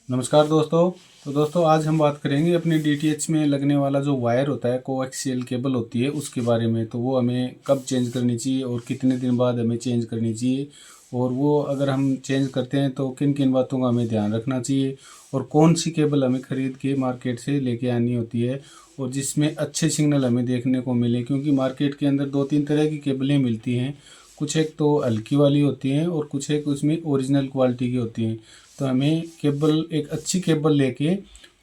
नमस्कार दोस्तों। तो दोस्तों आज हम बात करेंगे अपने डीटीएच में लगने वाला जो वायर होता है, कोएक्सियल केबल होती है, उसके बारे में। तो वो हमें कब चेंज करनी चाहिए और कितने दिन बाद हमें चेंज करनी चाहिए, और वो अगर हम चेंज करते हैं तो किन किन बातों का हमें ध्यान रखना चाहिए, और कौन सी केबल हमें ख़रीद के मार्केट से लेके आनी होती है और जिसमें अच्छे सिग्नल हमें देखने को मिले। क्योंकि मार्केट के अंदर दो तीन तरह की केबलें मिलती हैं। कुछ एक तो हल्की वाली होती हैं और कुछ एक उसमें ओरिजिनल क्वालिटी की होती हैं। तो हमें केबल, एक अच्छी केबल लेके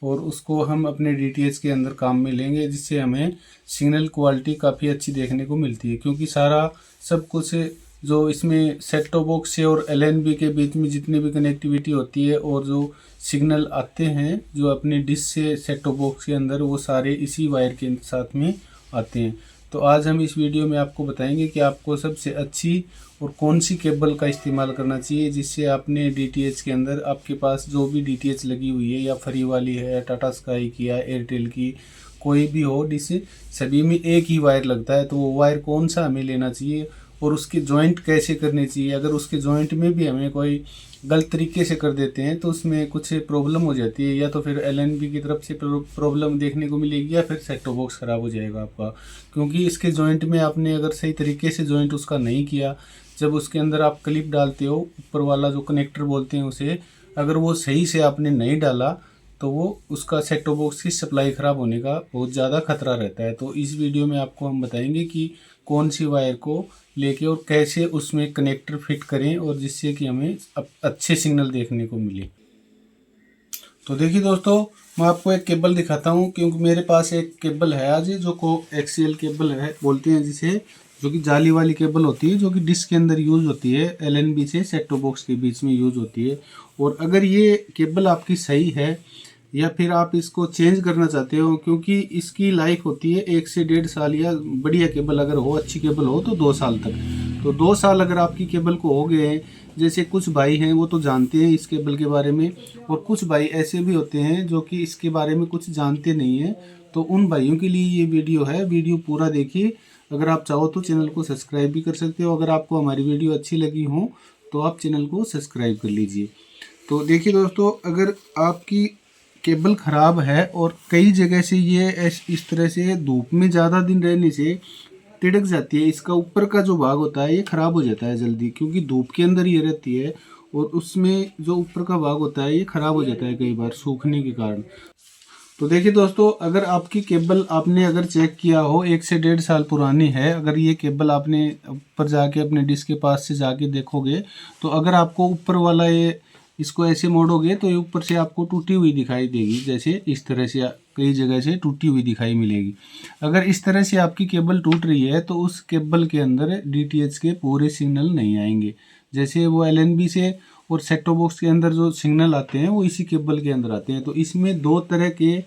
और उसको हम अपने डीटीएच के अंदर काम में लेंगे, जिससे हमें सिग्नल क्वालिटी काफ़ी अच्छी देखने को मिलती है। क्योंकि सारा सब कुछ जो इसमें सेट टॉप बॉक्स से और एलएनबी के बीच में जितनी भी कनेक्टिविटी होती है और जो सिग्नल आते हैं जो अपने डिश से सेट टॉप बॉक्स के अंदर, वो सारे इसी वायर के साथ में आते हैं। तो आज हम इस वीडियो में आपको बताएंगे कि आपको सबसे अच्छी और कौन सी केबल का इस्तेमाल करना चाहिए, जिससे आपने डीटीएच के अंदर आपके पास जो भी डीटीएच लगी हुई है, या फ्री वाली है, टाटा स्काई की या एयरटेल की, कोई भी हो डिश, सभी में एक ही वायर लगता है। तो वो वायर कौन सा हमें लेना चाहिए और उसके जॉइंट कैसे करने चाहिए। अगर उसके जॉइंट में भी हमें कोई गलत तरीके से कर देते हैं तो उसमें कुछ प्रॉब्लम हो जाती है, या तो फिर एलएनबी की तरफ से प्रॉब्लम देखने को मिलेगी, या फिर सेट टॉप बॉक्स ख़राब हो जाएगा आपका। क्योंकि इसके जॉइंट में आपने अगर सही तरीके से जॉइंट उसका नहीं किया, जब उसके अंदर आप क्लिप डालते हो, ऊपर वाला जो कनेक्टर बोलते हैं उसे, अगर वो सही से आपने नहीं डाला तो वो उसका सेट टॉप बॉक्स की सप्लाई ख़राब होने का बहुत ज़्यादा खतरा रहता है। तो इस वीडियो में आपको हम बताएंगे कि कौन सी वायर को लेके और कैसे उसमें कनेक्टर फिट करें, और जिससे कि हमें अच्छे सिग्नल देखने को मिले। तो देखिए दोस्तों, मैं आपको एक केबल दिखाता हूँ। क्योंकि मेरे पास एक केबल है आज, जो को एक्सियल केबल है बोलते हैं जिसे, जो कि जाली वाली केबल होती है, जो कि डिश के अंदर यूज़ होती है, एलएनबी से सेट टॉप बॉक्स के बीच में यूज़ होती है। और अगर ये केबल आपकी सही है, या फिर आप इसको चेंज करना चाहते हो, क्योंकि इसकी लाइफ होती है 1 से 1.5 साल, या बढ़िया केबल अगर हो, अच्छी केबल हो तो 2 साल तक। तो 2 साल अगर आपकी केबल को हो गए हैं, जैसे कुछ भाई हैं वो तो जानते हैं इस केबल के बारे में, और कुछ भाई ऐसे भी होते हैं जो कि इसके बारे में कुछ जानते नहीं हैं। तो उन भाइयों के लिए ये वीडियो है, वीडियो पूरा देखिए। अगर आप चाहो तो चैनल को सब्सक्राइब भी कर सकते हो। अगर आपको हमारी वीडियो अच्छी लगी हो तो आप चैनल को सब्सक्राइब कर लीजिए। तो देखिए दोस्तों, अगर आपकी केबल ख़राब है और कई जगह से ये इस तरह से धूप में ज़्यादा दिन रहने से तिड़क जाती है, इसका ऊपर का जो भाग होता है ये ख़राब हो जाता है जल्दी, क्योंकि धूप के अंदर ये रहती है, और उसमें जो ऊपर का भाग होता है ये ख़राब हो जाता है कई बार सूखने के कारण। तो देखिए दोस्तों, अगर आपकी केबल आपने अगर चेक किया हो 1 से 1.5 साल पुरानी है, अगर ये केबल आपने ऊपर जाके अपने डिश के पास से जाके देखोगे, तो अगर आपको ऊपर वाला ये, इसको ऐसे मोड़ोगे तो ये ऊपर से आपको टूटी हुई दिखाई देगी, जैसे इस तरह से कई जगह से टूटी हुई दिखाई मिलेगी। अगर इस तरह से आपकी केबल टूट रही है तो उस केबल के अंदर डीटीएच के पूरे सिग्नल नहीं आएंगे। जैसे वो एलएनबी से और सेट टॉप बॉक्स के अंदर जो सिग्नल आते हैं वो इसी केबल के अंदर आते हैं। तो इसमें दो तरह के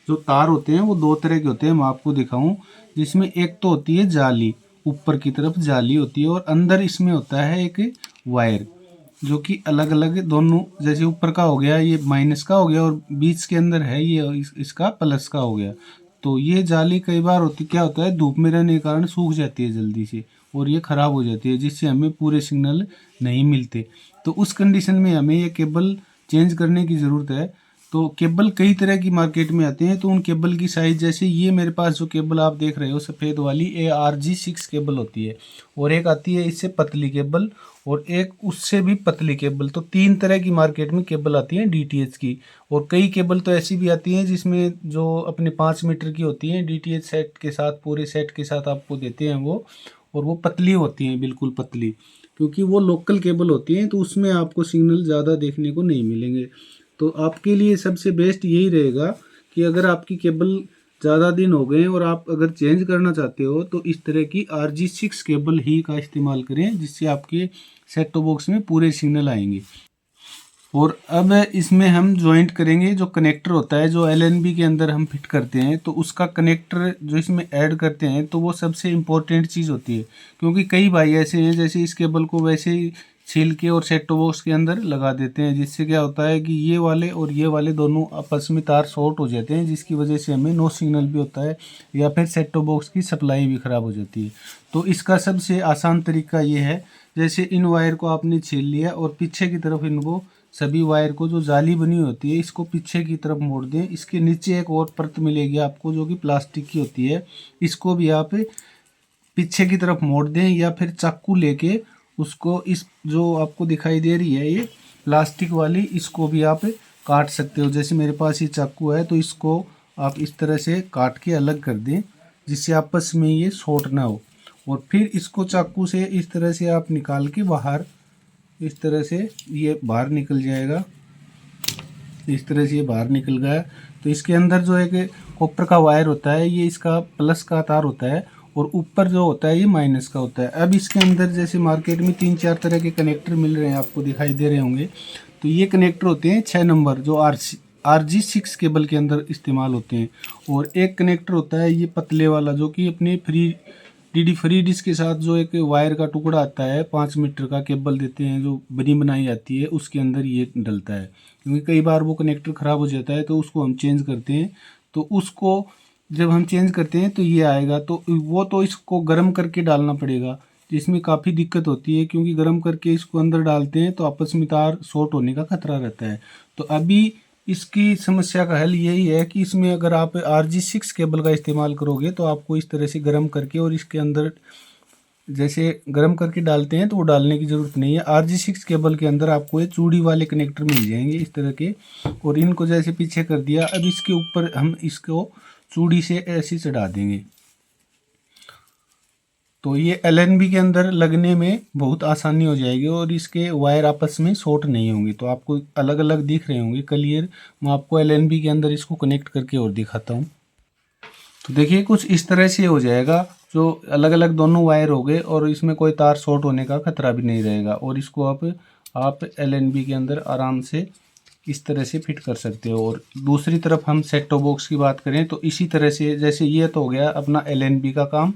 जो तार होते हैं वो दो तरह के होते हैं, मैं आपको दिखाऊं। जिसमें एक तो होती है जाली, ऊपर की तरफ जाली होती है, और अंदर इसमें होता है एक वायर, जो कि अलग अलग दोनों, जैसे ऊपर का हो गया ये माइनस का हो गया, और बीच के अंदर है ये इसका प्लस का हो गया। तो ये जाली कई बार होती, क्या होता है, धूप में रहने के कारण सूख जाती है जल्दी से, और ये ख़राब हो जाती है, जिससे हमें पूरे सिग्नल नहीं मिलते। तो उस कंडीशन में हमें ये केबल चेंज करने की ज़रूरत है। तो केबल कई तरह की मार्केट में आते हैं, तो उन केबल की साइज़, जैसे ये मेरे पास जो केबल आप देख रहे हो सफ़ेद वाली, ARG6 केबल होती है, और एक आती है इससे पतली केबल, और एक उससे भी पतली केबल। तो 3 तरह की मार्केट में केबल आती है डीटीएच की। और कई केबल तो ऐसी भी आती हैं जिसमें जो अपने 5 मीटर की होती हैं, डीटीएच सेट के साथ, पूरे सेट के साथ आपको देते हैं वो, और वो पतली होती हैं, बिल्कुल पतली, क्योंकि वो लोकल केबल होती हैं, तो उसमें आपको सिग्नल ज़्यादा देखने को नहीं मिलेंगे। तो आपके लिए सबसे बेस्ट यही रहेगा कि अगर आपकी केबल ज़्यादा दिन हो गए और आप अगर चेंज करना चाहते हो, तो इस तरह की RG6 केबल ही का इस्तेमाल करें, जिससे आपके सेट टॉप बॉक्स में पूरे सिग्नल आएंगे। और अब इसमें हम जॉइंट करेंगे, जो कनेक्टर होता है जो एलएनबी के अंदर हम फिट करते हैं, तो उसका कनेक्टर जो इसमें ऐड करते हैं, तो वो सबसे इम्पोर्टेंट चीज़ होती है। क्योंकि कई भाई ऐसे हैं जैसे इस केबल को वैसे ही छील के और सेट टॉप बॉक्स के अंदर लगा देते हैं, जिससे क्या होता है कि ये वाले और ये वाले दोनों आपस में तार शॉर्ट हो जाते हैं, जिसकी वजह से हमें नो सिग्नल भी होता है, या फिर सेट टॉप बॉक्स की सप्लाई भी ख़राब हो जाती है। तो इसका सबसे आसान तरीका ये है, जैसे इन वायर को आपने छील लिया और पीछे की तरफ इनको सभी वायर को जो जाली बनी होती है इसको पीछे की तरफ मोड़ दें। इसके नीचे एक और परत मिलेगी आपको जो कि प्लास्टिक की होती है, इसको भी आप पीछे की तरफ मोड़ दें या फिर चाकू लेके उसको इस जो आपको दिखाई दे रही है ये प्लास्टिक वाली, इसको भी आप काट सकते हो। जैसे मेरे पास ये चाकू है तो इसको आप इस तरह से काट के अलग कर दें जिससे आपस में ये शॉर्ट ना हो। और फिर इसको चाकू से इस तरह से आप निकाल के बाहर, इस तरह से ये बाहर निकल जाएगा। इस तरह से ये बाहर निकल गया। तो इसके अंदर जो एक कॉपर का वायर होता है ये इसका प्लस का तार होता है और ऊपर जो होता है ये माइनस का होता है। अब इसके अंदर जैसे मार्केट में 3-4 तरह के कनेक्टर मिल रहे हैं, आपको दिखाई दे रहे होंगे। तो ये कनेक्टर होते हैं 6 नंबर जो RG6 केबल के अंदर इस्तेमाल होते हैं। और एक कनेक्टर होता है ये पतले वाला जो कि अपने फ्री डिश के साथ जो एक वायर का टुकड़ा आता है 5 मीटर का केबल देते हैं जो बनी बनाई आती है, उसके अंदर ये डलता है। क्योंकि कई बार वो कनेक्टर ख़राब हो जाता है तो उसको हम चेंज करते हैं। तो उसको जब हम चेंज करते हैं तो ये आएगा, तो वो तो इसको गर्म करके डालना पड़ेगा जिसमें काफ़ी दिक्कत होती है क्योंकि गर्म करके इसको अंदर डालते हैं तो आपस में तार शॉर्ट होने का खतरा रहता है। तो अभी इसकी समस्या का हल यही है कि इसमें अगर आप RG6 केबल का इस्तेमाल करोगे तो आपको इस तरह से गर्म करके और इसके अंदर जैसे गर्म करके डालते हैं तो वो डालने की ज़रूरत नहीं है। RG6 केबल के अंदर आपको ये चूड़ी वाले कनेक्टर मिल जाएंगे इस तरह के, और इनको जैसे पीछे कर दिया। अब इसके ऊपर हम इसको चूड़ी से ऐसे चढ़ा देंगे तो ये LNB के अंदर लगने में बहुत आसानी हो जाएगी और इसके वायर आपस में शॉर्ट नहीं होंगे। तो आपको अलग अलग दिख रहे होंगे क्लियर। मैं आपको LNB के अंदर इसको कनेक्ट करके और दिखाता हूँ। तो देखिए कुछ इस तरह से हो जाएगा, जो अलग अलग दोनों वायर हो गए और इसमें कोई तार शॉर्ट होने का खतरा भी नहीं रहेगा। और इसको आप LNB के अंदर आराम से इस तरह से फिट कर सकते हो। और दूसरी तरफ हम सेट टॉप बॉक्स की बात करें तो इसी तरह से, जैसे ये तो हो गया अपना LNB का काम,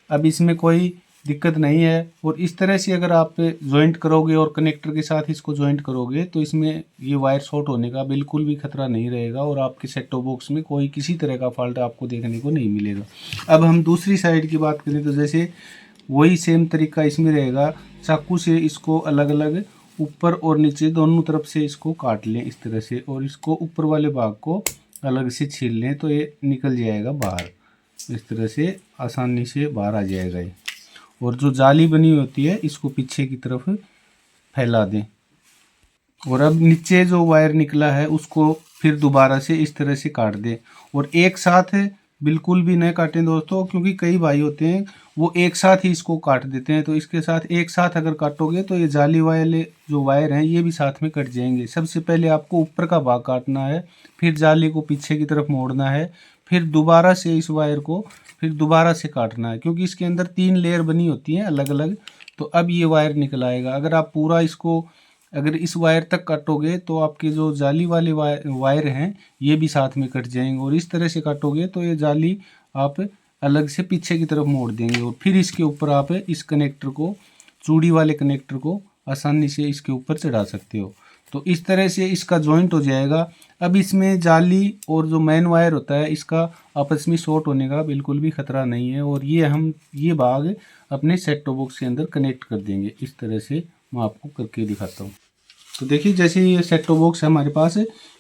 अब इसमें कोई दिक्कत नहीं है। और इस तरह से अगर आप जॉइंट करोगे और कनेक्टर के साथ इसको जॉइंट करोगे तो इसमें ये वायर शॉर्ट होने का बिल्कुल भी खतरा नहीं रहेगा और आपके सेट टॉप बॉक्स में कोई किसी तरह का फॉल्ट आपको देखने को नहीं मिलेगा। अब हम दूसरी साइड की बात करें तो जैसे वही सेम तरीका इसमें रहेगा। चाकू से इसको अलग अलग ऊपर और नीचे दोनों तरफ से इसको काट लें इस तरह से, और इसको ऊपर वाले भाग को अलग से छील लें तो ये निकल जाएगा बाहर। इस तरह से आसानी से बाहर आ जाएगा ये। और जो जाली बनी होती है इसको पीछे की तरफ फैला दें। और अब नीचे जो वायर निकला है उसको फिर दोबारा से इस तरह से काट दें। और एक साथ बिल्कुल भी नहीं काटें दोस्तों, क्योंकि कई भाई होते हैं वो एक साथ ही इसको काट देते हैं। तो इसके साथ एक साथ अगर काटोगे तो ये जाली वाले जो वायर हैं ये भी साथ में कट जाएंगे। सबसे पहले आपको ऊपर का भाग काटना है, फिर जाली को पीछे की तरफ मोड़ना है, फिर दोबारा से इस वायर को फिर दोबारा से काटना है, क्योंकि इसके अंदर 3 लेयर बनी होती हैं अलग अलग। तो अब ये वायर निकल आएगा। अगर आप पूरा इसको अगर इस वायर तक काटोगे तो आपके जो जाली वाले वायर हैं ये भी साथ में कट जाएंगे। और इस तरह से काटोगे तो ये जाली आप अलग से पीछे की तरफ मोड़ देंगे और फिर इसके ऊपर आप इस कनेक्टर को, चूड़ी वाले कनेक्टर को आसानी से इसके ऊपर चढ़ा सकते हो। तो इस तरह से इसका जॉइंट हो जाएगा। अब इसमें जाली और जो मेन वायर होता है इसका आपस में शॉर्ट होने का बिल्कुल भी खतरा नहीं है। और ये भाग अपने सेट टॉप बॉक्स के अंदर कनेक्ट कर देंगे। इस तरह से मैं आपको करके दिखाता हूँ। तो देखिए जैसे ये सेट टॉप बॉक्स है हमारे पास,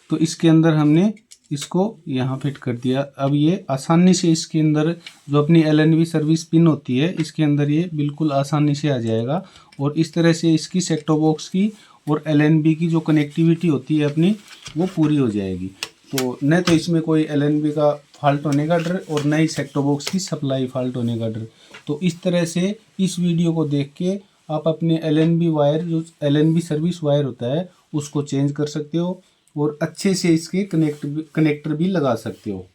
तो इसके अंदर हमने इसको यहाँ फिट कर दिया। अब ये आसानी से इसके अंदर जो अपनी LNB सर्विस पिन होती है इसके अंदर ये बिल्कुल आसानी से आ जाएगा। और इस तरह से इसकी सेट टॉप बॉक्स की और LNB की जो कनेक्टिविटी होती है अपनी वो पूरी हो जाएगी। तो न तो इसमें कोई LNB का फॉल्ट होने का डर और न ही सेट टॉप बॉक्स की सप्लाई फॉल्ट होने का डर। तो इस तरह से इस वीडियो को देख के आप अपने LNB वायर, जो LNB सर्विस वायर होता है उसको चेंज कर सकते हो और अच्छे से इसके कनेक्टर भी लगा सकते हो।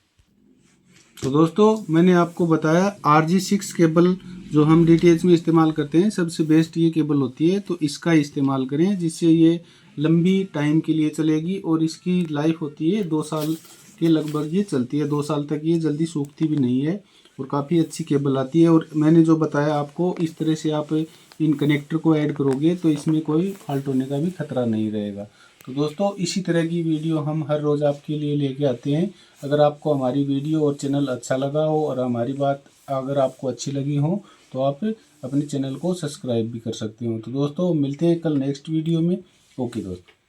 तो दोस्तों मैंने आपको बताया RG6 केबल जो हम DTH में इस्तेमाल करते हैं सबसे बेस्ट ये केबल होती है। तो इसका इस्तेमाल करें जिससे ये लंबी टाइम के लिए चलेगी और इसकी लाइफ होती है 2 साल के लगभग ये चलती है। 2 साल तक ये जल्दी सूखती भी नहीं है और काफ़ी अच्छी केबल आती है। और मैंने जो बताया आपको इस तरह से आप इन कनेक्टर को ऐड करोगे तो इसमें कोई फॉल्ट होने का भी खतरा नहीं रहेगा। तो दोस्तों इसी तरह की वीडियो हम हर रोज़ आपके लिए लेके आते हैं। अगर आपको हमारी वीडियो और चैनल अच्छा लगा हो और हमारी बात अगर आपको अच्छी लगी हो तो आप अपने चैनल को सब्सक्राइब भी कर सकते हो। तो दोस्तों मिलते हैं कल नेक्स्ट वीडियो में। ओके दोस्तों।